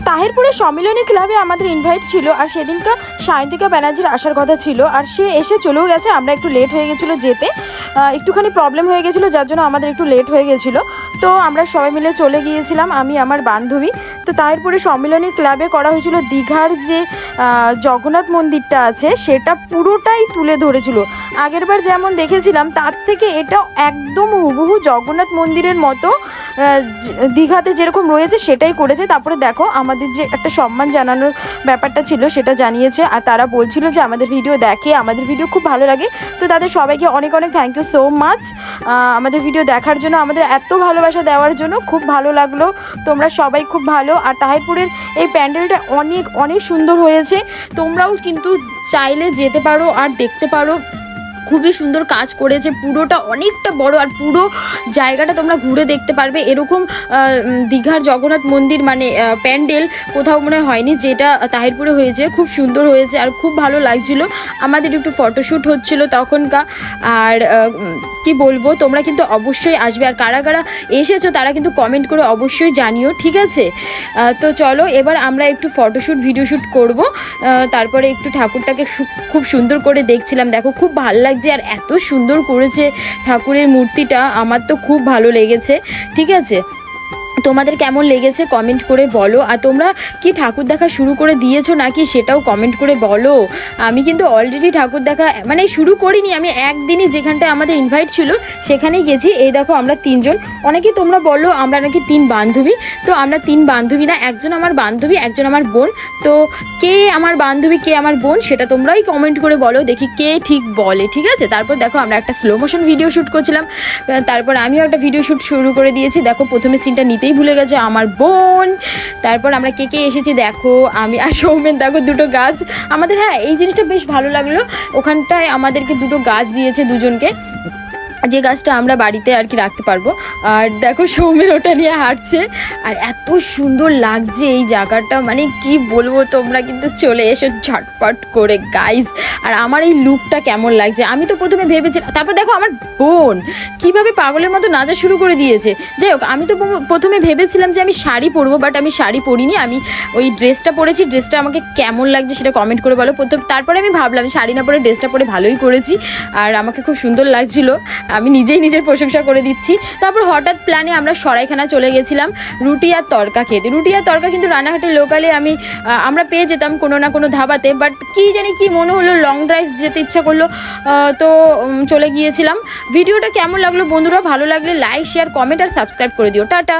তাহিরপুরের সম্মিলনী ক্লাবে আমাদের ইনভাইট ছিল, আর সেদিনকার সায়ন্তিকা ব্যানার্জির আসার কথা ছিল, আর সে এসে চলেও গেছে। আমরা একটু লেট হয়ে গেছিলো যেতে, একটুখানি প্রবলেম হয়ে গেছিলো, যার জন্য আমাদের একটু লেট হয়ে গেছিলো। তো আমরা সবাই মিলে চলে গিয়েছিলাম, আমি আমার বান্ধবী। তো তাহিরপুরের সম্মিলনী ক্লাবে করা হয়েছিল দীঘার যে জগন্নাথ মন্দিরটা আছে সেটা পুরোটাই তুলে ধরেছিল। আগেরবার যেমন দেখেছিলাম তার থেকে এটা একদম হুবহু জগন্নাথ মন্দিরের মতো দীঘাতে যেরকম রয়েছে সেটাই করেছে। তারপরে দেখো আমাদের যে একটা সম্মান জানানোর ব্যাপারটা ছিল সেটা জানিয়েছে, আর তারা বলছিল যে আমাদের ভিডিও দেখে, আমাদের ভিডিও খুব ভালো লাগে। তো তাদের সবাইকে অনেক অনেক থ্যাংক ইউ সো মাচ আমাদের ভিডিও দেখার জন্য, আমাদের এত ভালোবাসা দেওয়ার জন্য। খুব ভালো লাগলো, তোমরা সবাই খুব ভালো। আর তাহিরপুরের এই প্যান্ডেলটা অনেক অনেক সুন্দর হয়েছে, তোমরাও কিন্তু চাইলে যেতে পারো আর দেখতে পারো। খুবই সুন্দর কাজ করেছে, পুরোটা অনেকটা বড়, আর পুরো জায়গাটা তোমরা ঘুরে দেখতে পারবে। এরকম দীঘার জগন্নাথ মন্দির মানে প্যান্ডেল কোথাও মনে হয়নি, যেটা তাহিরপুরে হয়েছে। খুব সুন্দর হয়েছে আর খুব ভালো লাগছিল। আমাদের একটু ফটোশ্যুট হচ্ছিল তখনকার। আর কি বলবো, তোমরা কিন্তু অবশ্যই আসবে, আর কারা কারা এসেছো তারা কিন্তু কমেন্ট করে অবশ্যই জানিও, ঠিক আছে? তো চলো এবার আমরা একটু ফটোশ্যুট ভিডিও শ্যুট করবো। তারপরে একটু ঠাকুরটাকে খুব সুন্দর করে দেখছিলাম। দেখো খুব ভালো লাগছে, আর এত সুন্দর করেছে ঠাকুরের মূর্তিটা, আমার তো খুব ভালো লেগেছে, ঠিক আছে? তোমাদের কেমন লেগেছে কমেন্ট করে বলো। আর তোমরা কি ঠাকুর দেখা শুরু করে দিয়েছো নাকি সেটাও কমেন্ট করে বলো। আমি কিন্তু অলরেডি ঠাকুর দেখা মানে শুরু করিনি, আমি একদিনই যেখানটায় আমাদের ইনভাইট ছিল সেখানেই গেছি। এই দেখো আমরা তিনজন, অনেকে তোমরা বলো আমরা নাকি 3 বান্ধবী। তো আমরা 3 বান্ধবী না, একজন আমার বান্ধবী, একজন আমার বোন। তো কে আমার বান্ধবী কে আমার বোন সেটা তোমরাই কমেন্ট করে বলো, দেখি কে ঠিক বলে, ঠিক আছে? তারপর দেখো আমরা একটা স্লো মোশন ভিডিও শ্যুট করছিলাম, তারপর আমিও একটা ভিডিও শ্যুট শুরু করে দিয়েছি। দেখো প্রথমে সিনটা নিতেই ভুলে গেছে আমার বোন। তারপর আমরা কে কে এসেছি দেখো, আমি আর সৌমেন। দেখো দুটো গাছ আমাদের, হ্যাঁ এই জিনিসটা বেশ ভালো লাগলো, ওখানটায় আমাদেরকে দুটো গাছ দিয়েছে দুজনকে, যে গাছটা আমরা বাড়িতে আর কি রাখতে পারবো। আর দেখো সৌমেন ওটা নিয়ে হাঁটছে, আর এত সুন্দর লাগছে এই জায়গাটা, মানে কি বলবো, তোমরা কিন্তু চলে এসো ঝটপট করে গাইজ। আর আমার এই লুকটা কেমন লাগছে আমি তো প্রথমে ভেবেছিলাম, তারপর দেখো আমার বোন কিভাবে পাগলের মতো নাচা শুরু করে দিয়েছে। যাই হোক, আমি তো প্রথমে ভেবেছিলাম যে আমি শাড়ি পরবো, বাট আমি শাড়ি পরিনি, আমি ওই ড্রেসটা পরেছি। ড্রেসটা আমাকে কেমন লাগছে সেটা কমেন্ট করে বলো। তারপরে আমি ভাবলাম শাড়ি না পরে ড্রেসটা পরে ভালোই করেছি, আর আমাকে খুব সুন্দর লাগছিল, আমি নিজেই নিজের প্রশংসা করে দিচ্ছি। তারপর হঠাৎ প্ল্যানে আমরা সরাইখানা চলে গেছিলাম রুটি আর তরকা খেতে। রুটি আর তরকা কিন্তু রানাঘাটের লোকালে আমরা পেয়ে যেতাম কোনো না কোনো ধাবাতে, বাট কি জানি কি মনে হলো লং ড্রাইভ যেতে ইচ্ছা করলো, তো চলে গিয়েছিলাম। ভিডিওটা কেমন লাগলো বন্ধুরা? ভালো লাগলে লাইক শেয়ার কমেন্ট আর সাবস্ক্রাইব করে দিও। টাটা।